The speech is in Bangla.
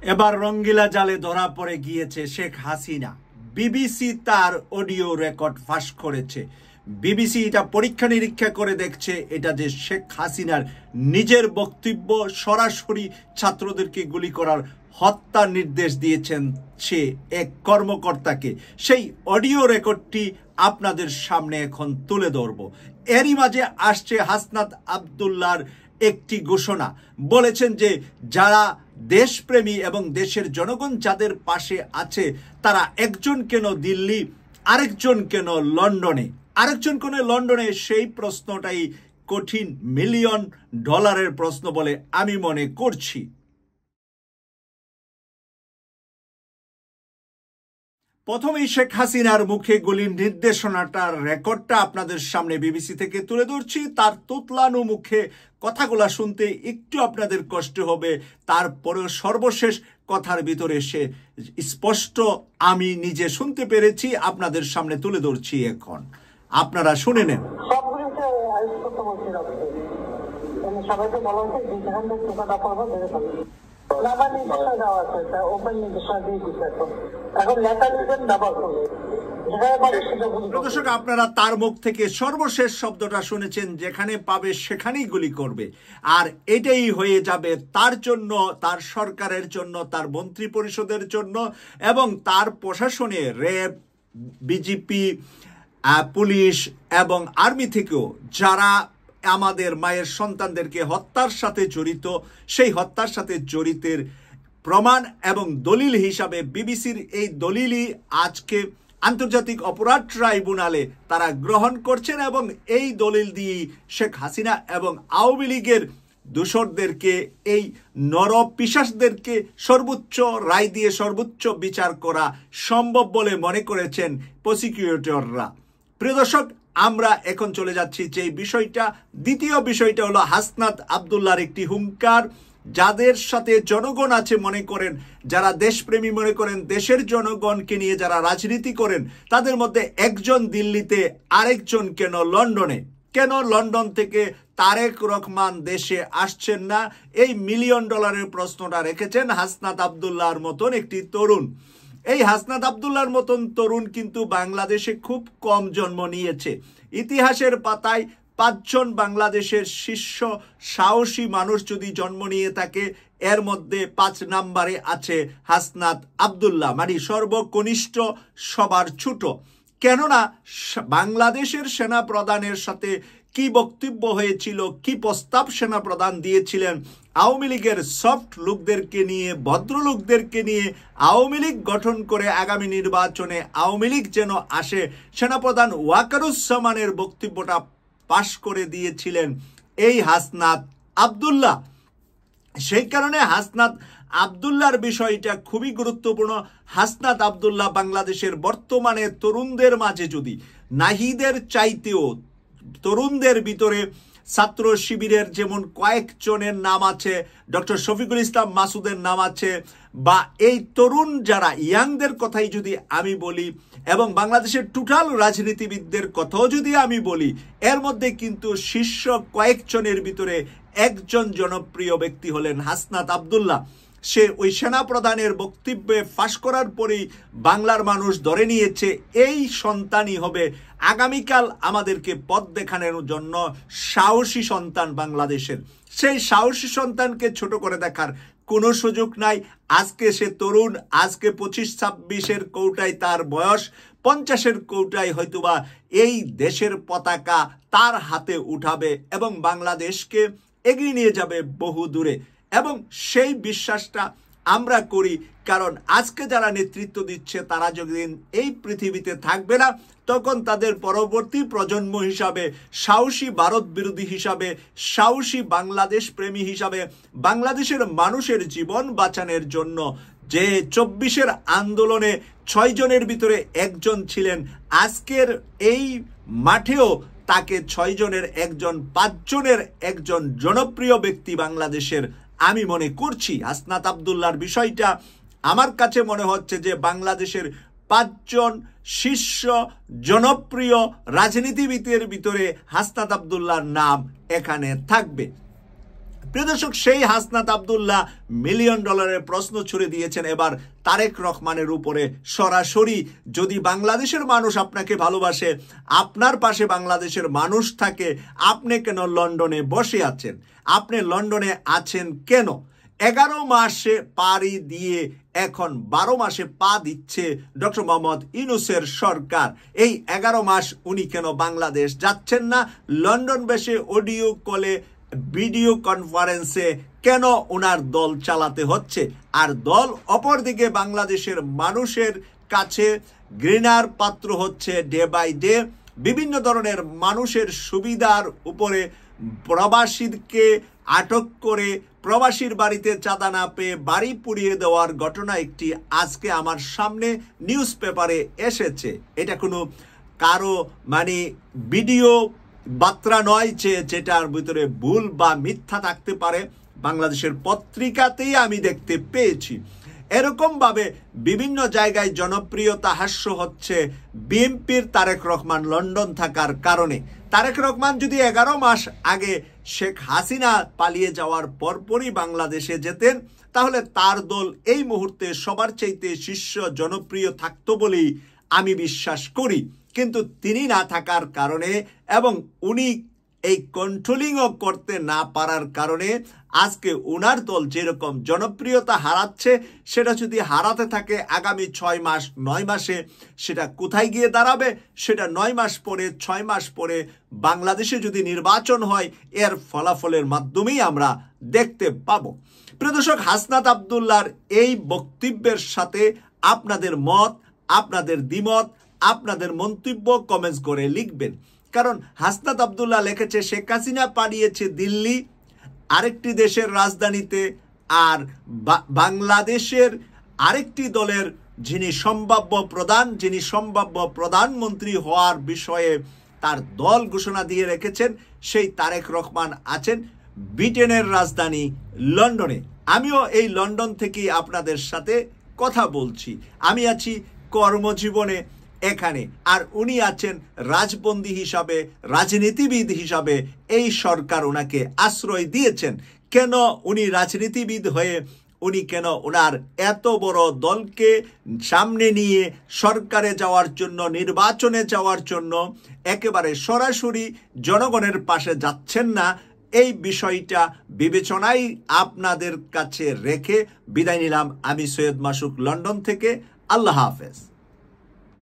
এবার রঙ্গিলা জালে ধরা পড়ে গিয়েছে শেখ হাসিনা। বিবিসি তার অডিও রেকর্ড ফাঁস করেছে। বিবিসি এটা পরীক্ষা নিরীক্ষা করে দেখছে এটা যে শেখ হাসিনার নিজের বক্তব্য, সরাসরি ছাত্রদেরকে গুলি করার হত্যার নির্দেশ দিয়েছেন সে এক কর্মকর্তাকে। সেই অডিও রেকর্ডটি আপনাদের সামনে এখন তুলে ধরব। এরই মাঝে আসছে হাসনাত আবদুল্লাহর একটি ঘোষণা। বলেছেন যে যারা দেশপ্রেমী এবং দেশের জনগণ যাদের পাশে আছে তারা একজন কেন দিল্লি, আরেকজন কেন লন্ডনে, আরেকজন কেন লন্ডনে, সেই প্রশ্নটাই কঠিন $1,000,000 প্রশ্ন বলে আমি মনে করছি। প্রথমেই শেখ হাসিনার মুখে গুলির নির্দেশনাটার রেকর্ডটা আপনাদের সামনে বিবিসি থেকে তুলে ধরছি। তার তুতলানো মুখে কথাগুলা শুনতে একটু আপনাদের কষ্ট হবে, তারপরেও সর্বশেষ কথার ভিতরে সে স্পষ্ট আমি নিজে শুনতে পেরেছি, আপনাদের সামনে তুলে ধরছি। এখন আপনারা শুনে নেন। সবাইকে বলা হচ্ছে যেখান থেকে টোকাটা পাবো ধরে পাবো। নাম্বার নির্দেশনা দেওয়া আছে, ওপেন নির্দেশনা দিয়ে দিচ্ছে। এখন লেখা লিখবেন ব্যবহার করবে। দর্শক, আপনারা তার মুখ থেকে সর্বশেষ শব্দটা শুনেছেন, যেখানে পাবে সেখানেই গুলি করবে। আর এটাই হয়ে যাবে তার জন্য, তার সরকারের জন্য, তার মন্ত্রী পরিষদের জন্য এবং তার প্রশাসনে, র্যাব, বিজিপি, পুলিশ এবং আর্মি থেকেও যারা আমাদের মায়ের সন্তানদেরকে হত্যার সাথে জড়িত, সেই হত্যার সাথে জড়িতের প্রমাণ এবং দলিল হিসাবে বিবিসির এই দলিলই আজকে আন্তর্জাতিক অপরাধ ট্রাইব্যুনালে তারা গ্রহণ করছেন এবং এই দলিল দিয়েই শেখ হাসিনা এবং আওয়ামী লীগের দোষরদেরকে, এই নরপিশাচদেরকে সর্বোচ্চ রায় দিয়ে সর্বোচ্চ বিচার করা সম্ভব বলে মনে করেছেন প্রসিকিউটররা। প্রিয় দর্শক, আমরা এখন চলে যাচ্ছি যে বিষয়টা, দ্বিতীয় বিষয়টা হলো হাসনাত আবদুল্লাহর একটি হুঙ্কার। যাদের সাথে জনগণ আছে মনে করেন, যারা দেশপ্রেমী মনে করেন, দেশের জনগণকে নিয়ে যারা রাজনীতি করেন, তাদের মধ্যে একজন দিল্লিতে, আরেকজন কেন লন্ডনে, কেন লন্ডন থেকে তারেক রহমান দেশে আসছেন না, এই $1,000,000 প্রশ্নটা রেখেছেন হাসনাত আবদুল্লাহর মতন একটি তরুণ। এই হাসনাত আবদুল্লাহর মতন তরুণ কিন্তু বাংলাদেশে খুব কম জন্ম নিয়েছে। ইতিহাসের পাতায় 5 জন বাংলাদেশের শীর্ষ সাহসী মানুষ যদি জন্ম নিয়ে থাকে, এর মধ্যে 5 নম্বরে আছে হাসনাত আবদুল্লাহ, মানে সর্বকনিষ্ঠ, সবার ছোট। কেননা বাংলাদেশের সেনা প্রধানের সাথে কি বক্তব্য হয়েছিল, কি প্রস্তাব সেনা প্রধান দিয়েছিলেন, আওয়ামী লীগের সফট লোকদেরকে নিয়ে, ভদ্রলোকদেরকে নিয়ে আওয়ামী লীগ গঠন করে আগামী নির্বাচনে আওয়ামী লীগ যেন আসে, সেনাপ্রধান ওয়াকারুজ্জামানের বক্তব্যটা পাশ করে দিয়েছিলেন এই হাসনাত আবদুল্লাহ। সেই কারণে হাসনাত আবদুল্লাহর বিষয়টা খুবই গুরুত্বপূর্ণ। হাসনাত আবদুল্লাহ বাংলাদেশের বর্তমানে তরুণদের মাঝে যদি নাহিদের চাইতেও তরুণদের ভিতরে ছাত্র শিবিরের যেমন কয়েকজনের নাম আছে, ডক্টর শফিকুল ইসলাম মাসুদের নাম আছে, বা এই তরুণ যারা ইয়াংদের কথাই যদি আমি বলি এবং বাংলাদেশের টোটাল রাজনীতিবিদদের কথাও যদি আমি বলি, এর মধ্যে কিন্তু শীর্ষ কয়েকজনের ভিতরে একজন জনপ্রিয় ব্যক্তি হলেন হাসনাত আবদুল্লাহ। সে ওই সেনা প্রধানের বক্তব্যে ফাঁস করার পরেই বাংলার মানুষ ধরে নিয়েছে এই সন্তানই হবে আগামীকাল আমাদেরকে পথ দেখানোর জন্য সাহসী সন্তান বাংলাদেশের। সেই সাহসী সন্তানকে ছোট করে দেখার কোনো সুযোগ নাই। আজকে সে তরুণ, আজকে 25-26-এর কৌটায় তার বয়স, 50-এর কৌটায় হয়তোবা এই দেশের পতাকা তার হাতে উঠাবে এবং বাংলাদেশকে এগিয়ে নিয়ে যাবে বহু দূরে। এবং সেই বিশ্বাসটা আমরা করি, কারণ আজকে যারা নেতৃত্ব দিচ্ছে তারা যতদিন এই পৃথিবীতে থাকবে না, তখন তাদের পরবর্তী প্রজন্ম হিসাবে, সাহসী ভারত বিরোধী হিসাবে, সাহসী বাংলাদেশ প্রেমী হিসাবে, বাংলাদেশের মানুষের জীবন বাঁচানোর জন্য যে 24-এর আন্দোলনে 6 জনের ভিতরে একজন ছিলেন, আজকের এই মাঠেও তাকে 6 জনের একজন, 5 জনের একজন জনপ্রিয় ব্যক্তি বাংলাদেশের আমি মনে করছি। হাসনাত আবদুল্লাহর বিষয়টা আমার কাছে মনে হচ্ছে যে বাংলাদেশের 5 জন শীর্ষ জনপ্রিয় রাজনীতিবিদের ভিতরে হাসনাত আবদুল্লাহর নাম এখানে থাকবে। প্রিয় দর্শক, সেই হাসনাত আব্দুল্লাহ মিলিয়ন ডলারের প্রশ্ন ছুড়ে দিয়েছেন এবার তারেক রহমানের উপরে সরাসরি। যদি বাংলাদেশের মানুষ আপনাকে ভালোবাসে, আপনার পাশে বাংলাদেশের মানুষ থাকে, আপনি কেন লন্ডনে বসে আছেন? আপনি লন্ডনে আছেন কেন? 11 মাসে পাড়ি দিয়ে এখন 12 মাসে পা দিচ্ছে ডক্টর মোহাম্মদ ইউনূসের সরকার। এই 11 মাস উনি কেন বাংলাদেশ যাচ্ছেন না? লন্ডন বসে অডিও কলে, ভিডিও কনফারেন্সে কেন ওনার দল চালাতে হচ্ছে? আর দল অপরদিকে বাংলাদেশের মানুষের কাছে ঘৃণার পাত্র হচ্ছে ডে বাই ডে। বিভিন্ন ধরনের মানুষের সুবিধার উপরে প্রবাসীকে আটক করে প্রবাসীর বাড়িতে চাঁদা না পেয়ে বাড়ি পুড়িয়ে দেওয়ার ঘটনা একটি আজকে আমার সামনে নিউজ পেপারে এসেছে। এটা কোনো কারো ভিডিও বার্তা নয় যে যেটার ভিতরে ভুল বা মিথ্যা থাকতে পারে, বাংলাদেশের পত্রিকাতেই আমি দেখতে পেয়েছি। এরকমভাবে বিভিন্ন জায়গায় জনপ্রিয়তা হাস্য হচ্ছে বিএনপির তারেক রহমান লন্ডন থাকার কারণে। তারেক রহমান যদি 11 মাস আগে শেখ হাসিনা পালিয়ে যাওয়ার পরপরই বাংলাদেশে যেতেন, তাহলে তার দল এই মুহূর্তে সবার চাইতে শীর্ষ জনপ্রিয় থাকতো বলেই আমি বিশ্বাস করি। কিন্তু তিনি না থাকার কারণে এবং উনি এই কন্ট্রোলিংও করতে না পারার কারণে আজকে ওনার দল যেরকম জনপ্রিয়তা হারাচ্ছে, সেটা যদি হারাতে থাকে আগামী 6 মাস 9 মাসে সেটা কোথায় গিয়ে দাঁড়াবে? সেটা 9 মাস পরে 6 মাস পরে বাংলাদেশে যদি নির্বাচন হয়, এর ফলাফলের মাধ্যমেই আমরা দেখতে পাবো। প্রিয় দর্শক, হাসনাত আব্দুল্লাহর এই বক্তব্যের সাথে আপনাদের মত, আপনাদের দ্বিমত, আপনাদের মন্তব্য কমেন্টস করে লিখবেন। কারণ হাসনাত আব্দুল্লাহ লিখেছে শেখ হাসিনা পালিয়েছে দিল্লি, আরেকটি দেশের রাজধানীতে, আর বাংলাদেশের আরেকটি দলের যিনি সম্ভাব্য প্রধানমন্ত্রী হওয়ার বিষয়ে তার দল ঘোষণা দিয়ে রেখেছেন, সেই তারেক রহমান আছেন ব্রিটেনের রাজধানী লন্ডনে। আমিও এই লন্ডন থেকেই আপনাদের সাথে কথা বলছি। আমি আছি কর্মজীবনে এখানে, আর উনি আছেন রাজবন্দী হিসাবে, রাজনীতিবিদ হিসাবে। এই সরকার ওনাকে আশ্রয় দিয়েছেন। কেন উনি রাজনীতিবিদ হয়ে উনি কেন ওনার এত বড় দলকে সামনে নিয়ে সরকারে যাওয়ার জন্য, নির্বাচনে যাওয়ার জন্য একেবারে সরাসরি জনগণের পাশে যাচ্ছেন না? এই বিষয়টা বিবেচনায় আপনাদের কাছে রেখে বিদায় নিলাম। আমি সৈয়দ মাসুক, লন্ডন থেকে। আল্লাহ হাফেজ।